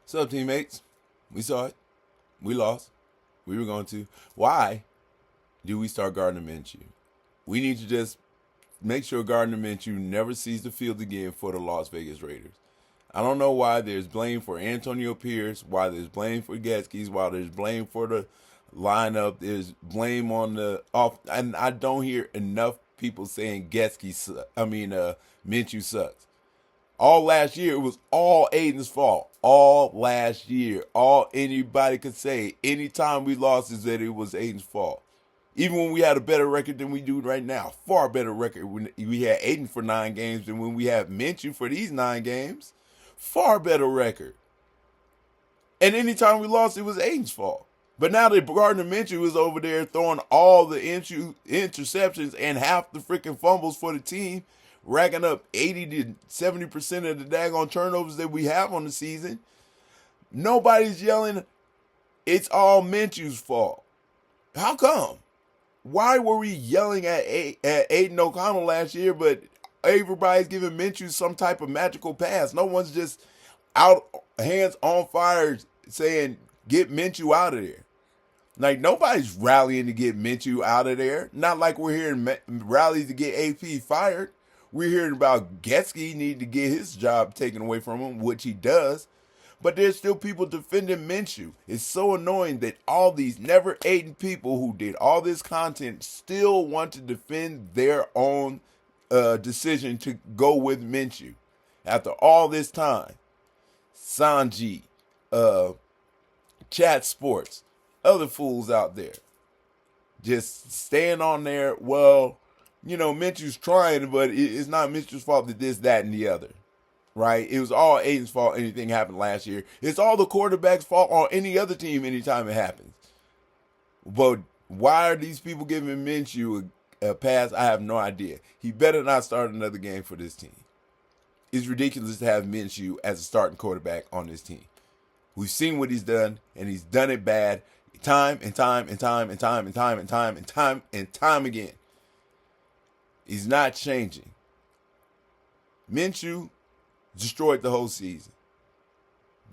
What's up, teammates? We saw it. We lost. We were going to. Why do we start Gardner Minshew? We need to just make sure Gardner Minshew never sees the field again for the Las Vegas Raiders. I don't know why there's blame for Antonio Pierce, why there's blame for Getskis, why there's blame for the lineup, there's blame on the off, and I don't hear enough people saying Minshew sucks. All last year, it was all Aiden's fault. All last year, all anybody could say, anytime we lost, is that it was Aiden's fault. Even when we had a better record than we do right now, far better record when we had Aiden for 9 games than when we have Minshew for these 9 games, far better record. And anytime we lost, it was Aiden's fault. But now that Gardner Minshew is over there throwing all the interceptions and half the freaking fumbles for the team, racking up 80 to 70% of the daggone turnovers that we have on the season, nobody's yelling, it's all Minshew's fault. How come? Why were we yelling at Aiden O'Connell last year, but everybody's giving Minshew some type of magical pass? No one's just out, hands on fire, saying, get Minshew out of there. Like, nobody's rallying to get Minshew out of there. Not like we're hearing rallies to get AP fired. We're hearing about Getsky need to get his job taken away from him, which he does. But there's still people defending Minshew. It's so annoying that all these never Aiden people who did all this content still want to defend their own decision to go with Minshew. After all this time, Sanji, Chat Sports, other fools out there, just staying on there. Well, Minshew's trying, but it's not Minshew's fault that this, that, and the other. Right? It was all Aiden's fault anything happened last year. It's all the quarterback's fault on any other team anytime it happens. But why are these people giving Minshew a pass? I have no idea. He better not start another game for this team. It's ridiculous to have Minshew as a starting quarterback on this team. We've seen what he's done, and he's done it bad time and time and time and time and time and time and time and time again. He's not changing. Minshew destroyed the whole season.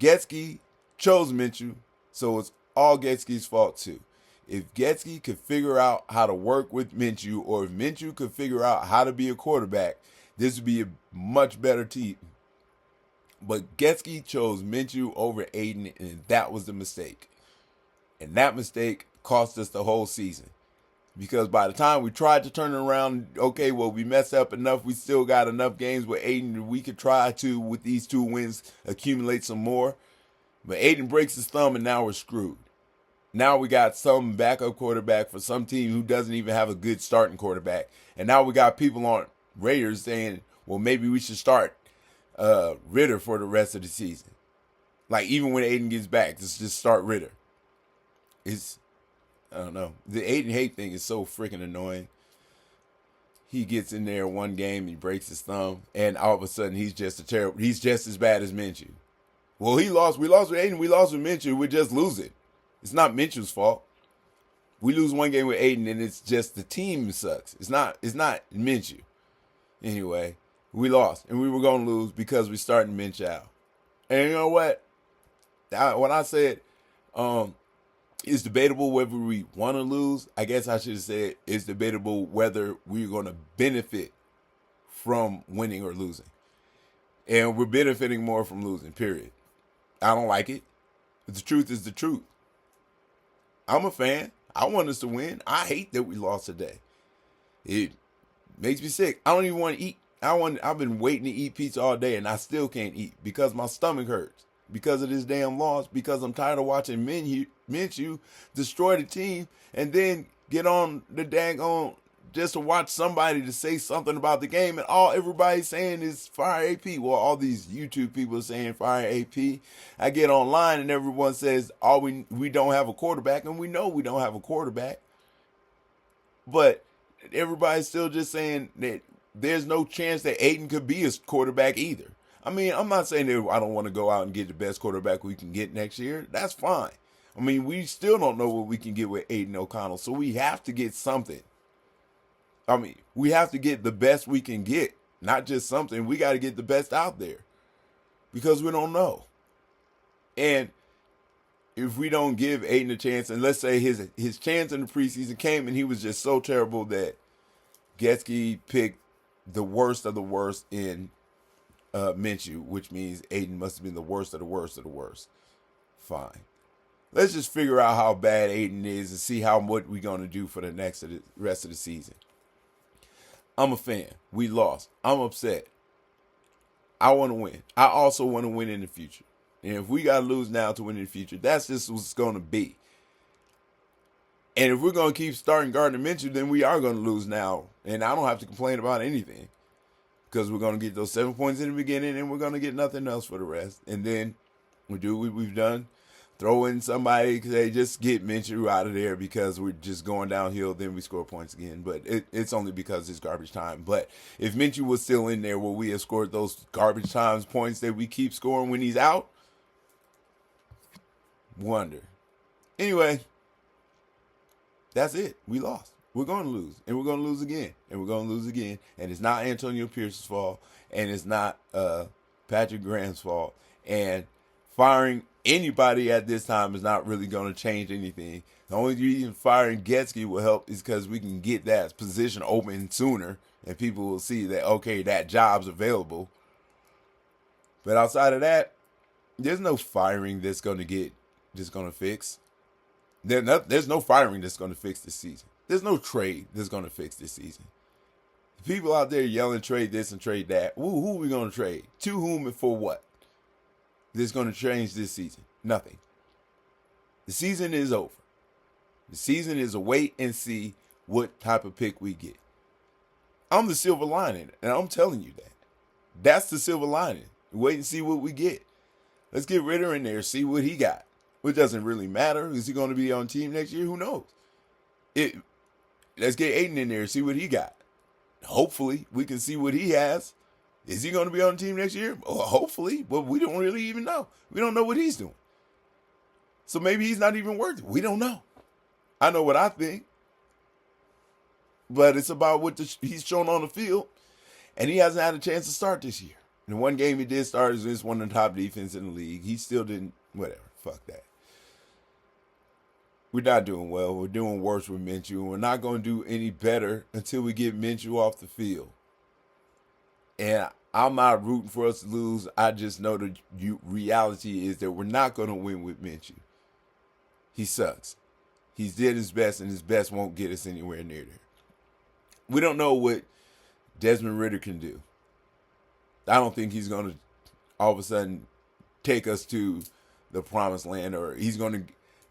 Getsky chose Minshew, so it's all Getsky's fault too. If Getsky could figure out how to work with Minshew, or if Minshew could figure out how to be a quarterback, this would be a much better team. But Getsky chose Minshew over Aiden, and that was the mistake. And that mistake cost us the whole season. Because by the time we tried to turn it around, okay, well, we messed up enough. We still got enough games with Aiden. We could try to, with these 2 wins, accumulate some more. But Aiden breaks his thumb, and now we're screwed. Now we got some backup quarterback for some team who doesn't even have a good starting quarterback. And now we got people on Raiders saying, well, maybe we should start Ritter for the rest of the season. Like, even when Aiden gets back, just start Ritter. I don't know. The Aiden hate thing is so freaking annoying. He gets in there one game, he breaks his thumb, and all of a sudden he's just as bad as Minshew. Well, we lost with Aiden, we lost with Minshew, we're just losing. It's not Minshew's fault. We lose one game with Aiden, and it's just the team sucks. It's not Minshew. Anyway, we lost, and we were going to lose because we started Minshew. And you know what? When I said, it's debatable whether we want to lose, I guess I should have said it's debatable whether we're going to benefit from winning or losing. And we're benefiting more from losing, period. I don't like it. But the truth is the truth. I'm a fan. I want us to win. I hate that we lost today. It makes me sick. I don't even want to eat. I've been waiting to eat pizza all day, and I still can't eat because my stomach hurts. Because of this damn loss, because I'm tired of watching Minshew destroy the team and then get on the daggone just to watch somebody to say something about the game, and all everybody's saying is fire AP. Well, all these YouTube people are saying fire AP. I get online and everyone says we don't have a quarterback, and we know we don't have a quarterback. But everybody's still just saying that there's no chance that Aiden could be a quarterback either. I mean, I'm not saying that I don't want to go out and get the best quarterback we can get next year. That's fine. I mean, we still don't know what we can get with Aiden O'Connell, so we have to get something. I mean, we have to get the best we can get, not just something. We got to get the best out there because we don't know. And if we don't give Aiden a chance, and let's say his chance in the preseason came and he was just so terrible that Getsky picked the worst of the worst in Minshew, which means Aiden must have been the worst of the worst of the worst. Fine. Let's just figure out how bad Aiden is and see what we're going to do for the rest of the season. I'm a fan. We lost. I'm upset. I want to win. I also want to win in the future. And if we got to lose now to win in the future, that's just what's going to be. And if we're going to keep starting Gardner Minshew, then we are going to lose now. And I don't have to complain about anything. Because we're going to get those 7 points in the beginning and we're going to get nothing else for the rest. And then we do what we've done. Throw in somebody, say, just get Minshew out of there because we're just going downhill. Then we score points again. But it's only because it's garbage time. But if Minshew was still in there, will we have scored those garbage times points that we keep scoring when he's out? Wonder. Anyway, that's it. We lost. We're going to lose. And we're going to lose again. And we're going to lose again. And it's not Antonio Pierce's fault. And it's not Patrick Graham's fault. And firing anybody at this time is not really going to change anything. The only reason firing Getsky will help is because we can get that position open sooner. And people will see that, okay, that job's available. But outside of that, there's no firing that's going to fix. There's no firing that's going to fix this season. There's no trade that's going to fix this season. People out there yelling trade this and trade that. Who are we going to trade? To whom and for what? That's going to change this season? Nothing. The season is over. The season is a wait and see what type of pick we get. I'm the silver lining, and I'm telling you that. That's the silver lining. Wait and see what we get. Let's get Ritter in there, see what he got. It doesn't really matter. Is he going to be on team next year? Who knows? Let's get Aiden in there, see what he got. Hopefully, we can see what he has. Is he going to be on the team next year? Well, hopefully, but we don't really even know. We don't know what he's doing. So maybe he's not even worth it. We don't know. I know what I think. But it's about what he's shown on the field. And he hasn't had a chance to start this year. And the one game he did start is one of the top defense in the league. He still didn't, whatever, fuck that. We're not doing well. We're doing worse with Minshew. We're not going to do any better until we get Minshew off the field. And I'm not rooting for us to lose. I just know the reality is that we're not going to win with Minshew. He sucks. He's did his best, and his best won't get us anywhere near there. We don't know what Desmond Ritter can do. I don't think he's going to all of a sudden take us to the promised land, or he's going to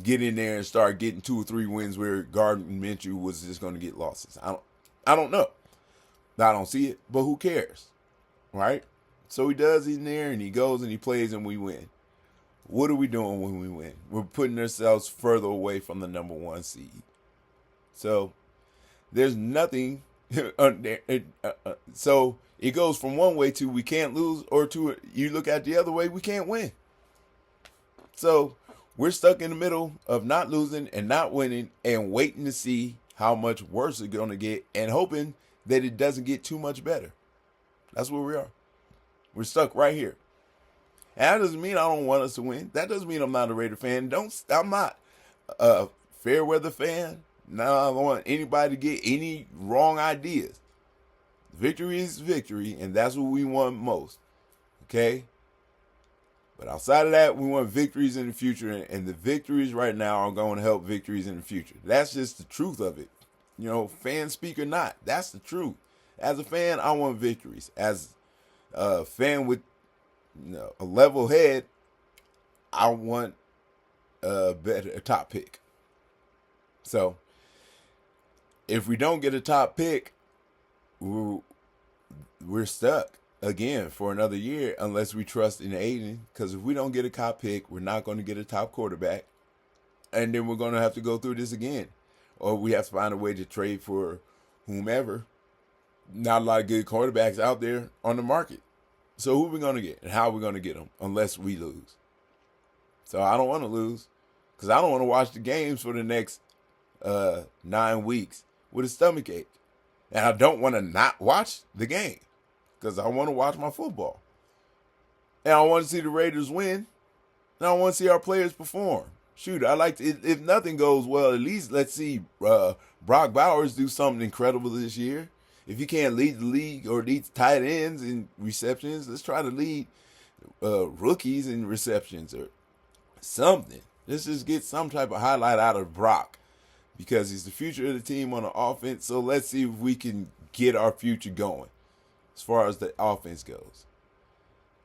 get in there and start getting 2 or 3 wins where Gardner Minshew was just going to get losses. I don't know. I don't see it, but who cares, right? So he does in there, and he goes and he plays, and we win. What are we doing when we win? We're putting ourselves further away from the number 1 seed. So there's nothing. So it goes from one way to we can't lose, or to you look at the other way, we can't win. So we're stuck in the middle of not losing and not winning and waiting to see how much worse it's going to get and hoping that it doesn't get too much better. That's where we are. We're stuck right here. And that doesn't mean I don't want us to win. That doesn't mean I'm not a Raider fan. I'm not a fair weather fan. No, I don't want anybody to get any wrong ideas. Victory is victory, and that's what we want most. Okay? But outside of that, we want victories in the future, and the victories right now are going to help victories in the future. That's just the truth of it. You know, fan speak or not, that's the truth. As a fan, I want victories. As a fan with a level head, I want a top pick. So, if we don't get a top pick, we're stuck again for another year unless we trust in Aiden. Because if we don't get a top pick, we're not going to get a top quarterback. And then we're going to have to go through this again. Or we have to find a way to trade for whomever. Not a lot of good quarterbacks out there on the market. So who are we going to get? And how are we going to get them unless we lose? So I don't want to lose. Because I don't want to watch the games for the next 9 weeks with a stomach ache. And I don't want to not watch the game. Because I want to watch my football. And I want to see the Raiders win. And I want to see our players perform. Shoot, I like to, if nothing goes well, at least let's see Brock Bowers do something incredible this year. If he can't lead the league or lead tight ends in receptions, let's try to lead rookies in receptions or something. Let's just get some type of highlight out of Brock because he's the future of the team on the offense. So let's see if we can get our future going as far as the offense goes.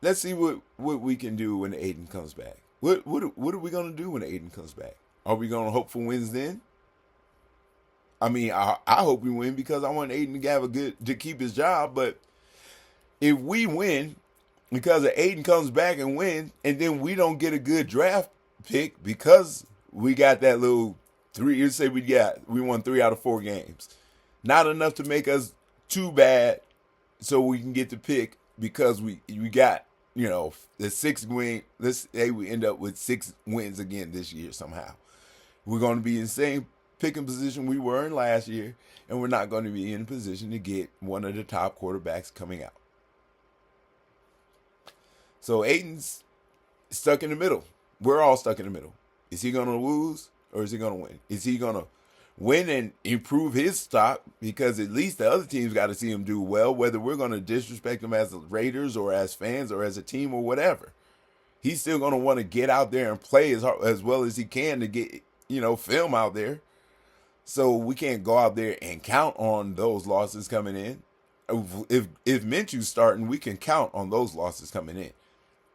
Let's see what we can do when Aiden comes back. What are we gonna do when Aiden comes back? Are we gonna hope for wins then? I mean, I hope we win because I want Aiden to have to keep his job. But if we win because of Aiden comes back and wins, and then we don't get a good draft pick because we got that little three. You say we won 3 out of 4 games, not enough to make us too bad, so we can get the pick because we got the 6th win. Let's say we end up with 6 wins again this year somehow. We're going to be in the same picking position we were in last year, and we're not going to be in a position to get one of the top quarterbacks coming out. So Aiden's stuck in the middle. We're all stuck in the middle. Is he going to lose or is he going to win? Is he going to win and improve his stock? Because at least the other teams got to see him do well, whether we're going to disrespect him as the Raiders or as fans or as a team or whatever. He's still going to want to get out there and play as well as he can to get, film out there. So we can't go out there and count on those losses coming in. If Minshew's starting, we can count on those losses coming in.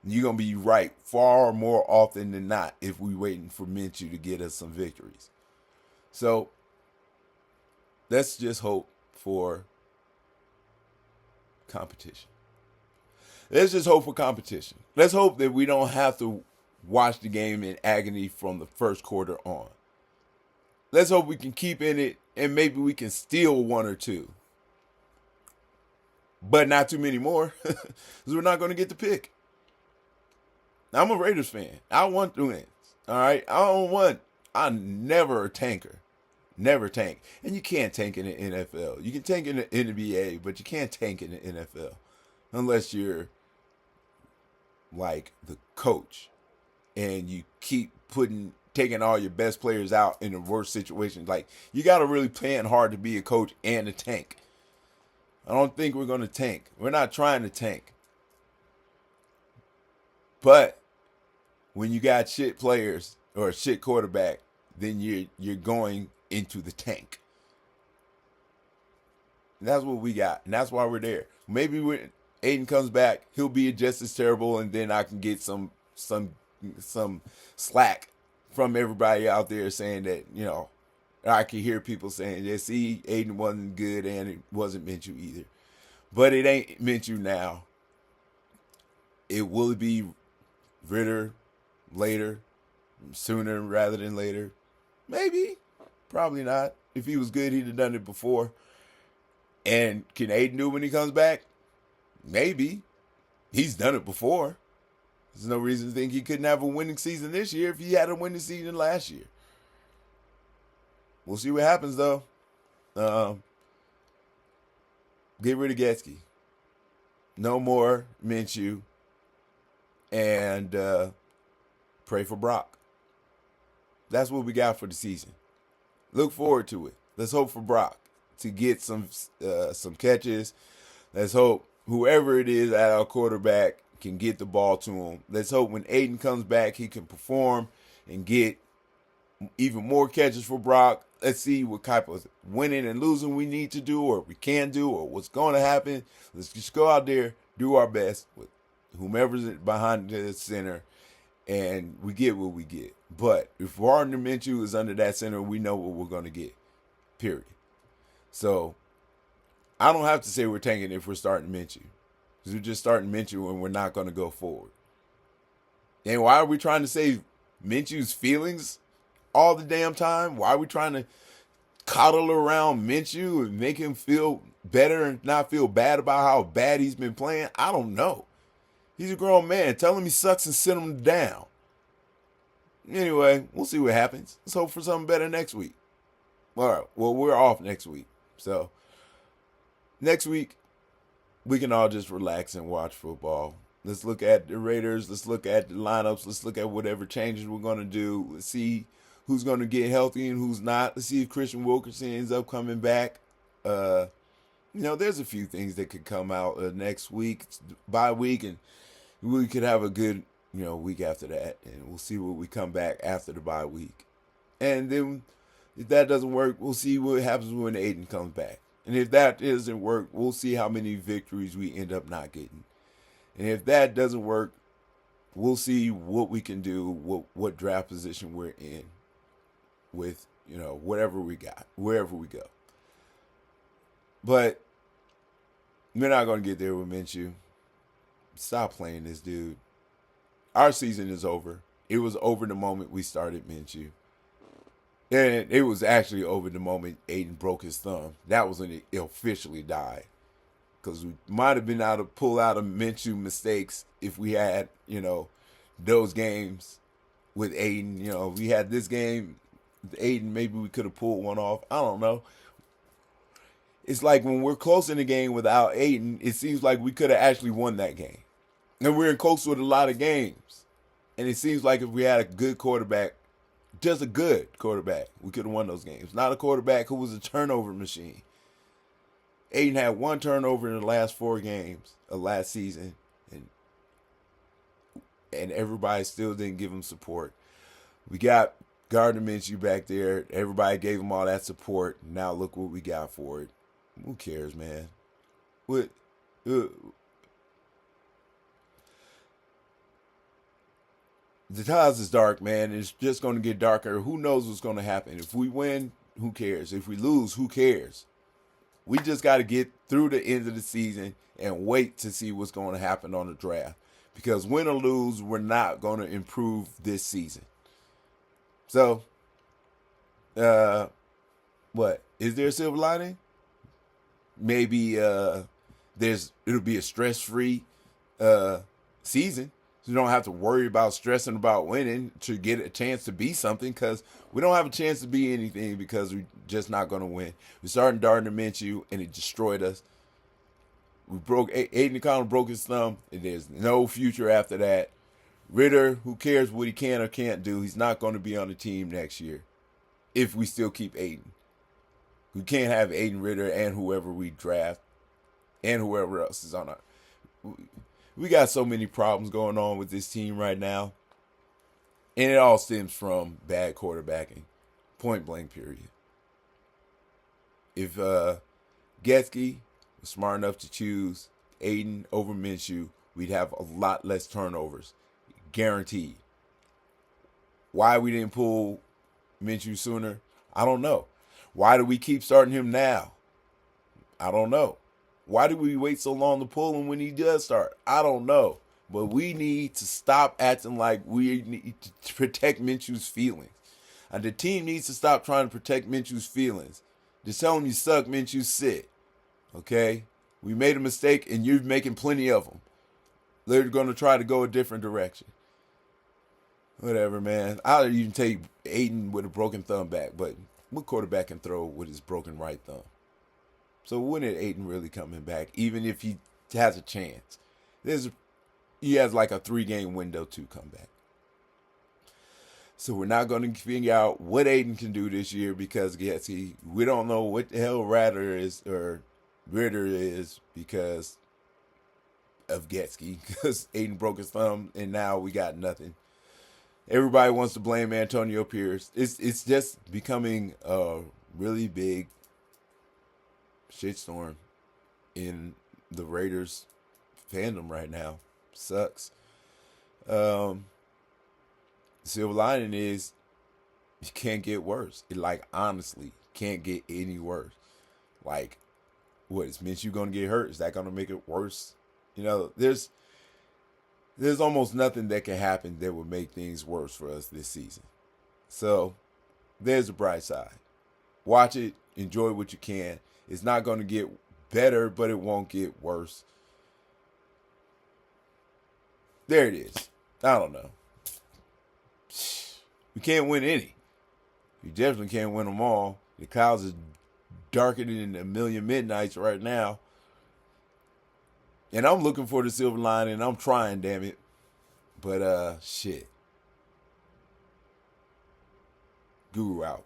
You're going to be right far more often than not if we're waiting for Minshew to get us some victories. So let's just hope for competition. Let's just hope for competition. Let's hope that we don't have to watch the game in agony from the first quarter on. Let's hope we can keep in it and maybe we can steal 1 or 2. But not too many more because we're not going to get the pick. I'm a Raiders fan. I want the wins. All right. I'm never a tanker. Never tank. And you can't tank in the NFL. You can tank in the NBA, but you can't tank in the NFL. Unless you're like the coach and you keep taking all your best players out in the worst situations. Like, you got to really plan hard to be a coach and a tank. I don't think we're going to tank. We're not trying to tank. But when you got shit players or a shit quarterback, then you're going into the tank. And that's what we got. And that's why we're there. Maybe when Aiden comes back, he'll be just as terrible, and then I can get some slack from everybody out there saying that, I can hear people saying, yeah, see, Aiden wasn't good and it wasn't Minshew either. But it ain't Minshew now. It will be Ritter later, sooner rather than later. Maybe. Probably not. If he was good, he'd have done it before. And can Aiden do it when he comes back? Maybe. He's done it before. There's no reason to think he couldn't have a winning season this year if he had a winning season last year. We'll see what happens, though. Get rid of Getsky. No more Minshew. And pray for Brock. That's what we got for the season. Look forward to it. Let's hope for Brock to get some catches. Let's hope whoever it is at our quarterback can get the ball to him. Let's hope when Aiden comes back, he can perform and get even more catches for Brock. Let's see what type of winning and losing we need to do or we can do or what's going to happen. Let's just go out there, do our best with whomever's behind the center, and we get what we get. But if Gardner Minshew is under that center, we know what we're going to get, period. So I don't have to say we're tanking if we're starting Minshew. Because we're just starting Minshew and we're not going to go forward. And why are we trying to save Minshew's feelings all the damn time? Why are we trying to coddle around Minshew and make him feel better and not feel bad about how bad he's been playing? I don't know. He's a grown man. Tell him he sucks and send him down. Anyway, we'll see what happens. Let's hope for something better next week. All right. Well, we're off next week. So next week, we can all just relax and watch football Let's look at the Raiders. Let's look at the lineups. Let's look at whatever changes we're going to do. Let's see who's going to get healthy and who's not. Let's see if Christian Wilkerson ends up coming back. There's a few things that could come out next week, bye week, and we could have a good, week after that. And we'll see what we come back after the bye week. And then if that doesn't work, we'll see what happens when Aiden comes back. And if that doesn't work, we'll see how many victories we end up not getting. And if that doesn't work, we'll see what we can do, what draft position we're in with, whatever we got, wherever we go. But we're not going to get there with Minshew. Stop playing this dude. Our season is over. It was over the moment we started Minshew. And it was actually over the moment Aiden broke his thumb. That was when it officially died. Because we might have been able to pull out a Minshew mistakes if we had, those games with Aiden. We had this game with Aiden, maybe we could have pulled one off. I don't know. It's like when we're close in the game without Aiden, it seems like we could have actually won that game. And we're in close with a lot of games. And it seems like if we had a good quarterback, just a good quarterback, we could have won those games. Not a quarterback who was a turnover machine. Aiden had one turnover in the last 4 games of last season, and everybody still didn't give him support. We got Gardner Minshew back there. Everybody gave him all that support. Now look what we got for it. Who cares, man? What? The tides is dark, man. It's just going to get darker. Who knows what's going to happen? If we win, who cares? If we lose, who cares? We just got to get through the end of the season and wait to see what's going to happen on the draft. Because win or lose, we're not going to improve this season. So, what? Is there a silver lining? Maybe it'll be a stress-free season. So you don't have to worry about stressing about winning to get a chance to be something, because we don't have a chance to be anything because we're just not going to win. We started Gardner Minshew, and it destroyed us. Aiden O'Connell broke his thumb, and there's no future after that. Ritter, who cares what he can or can't do? He's not going to be on the team next year if we still keep Aiden. We can't have Aiden Ritter and whoever we draft and whoever else is on our... We got so many problems going on with this team right now. And it all stems from bad quarterbacking. Point blank, period. If Getsky was smart enough to choose Aiden over Minshew, we'd have a lot less turnovers. Guaranteed. Why we didn't pull Minshew sooner, I don't know. Why do we keep starting him now? I don't know. Why do we wait so long to pull him when he does start? I don't know. But we need to stop acting like we need to protect Minshew's feelings. And the team needs to stop trying to protect Minshew's feelings. Just tell him you suck, Minshew, sit. Okay? We made a mistake, and you're making plenty of them. They're going to try to go a different direction. Whatever, man. I'll even take Aiden with a broken thumb back, but what quarterback can throw with his broken right thumb? So when is Aiden really coming back, even if he has a chance? He has like a 3-game window to come back. So we're not going to figure out what Aiden can do this year because we don't know what the hell Ritter is because of Getsky, because Aiden broke his thumb and now we got nothing. Everybody wants to blame Antonio Pierce. It's just becoming a really big shitstorm in the Raiders fandom right now. Sucks. Silver lining is it can't get worse. It honestly can't get any worse. What is Minshew gonna get hurt? Is that gonna make it worse? There's almost nothing that can happen that would make things worse for us this season. So there's the bright side. Watch it, enjoy what you can. It's not going to get better, but it won't get worse. There it is. I don't know. We can't win any. You definitely can't win them all. The clouds are darker than a million midnights right now. And I'm looking for the silver lining, and I'm trying, damn it. But shit. Guru out.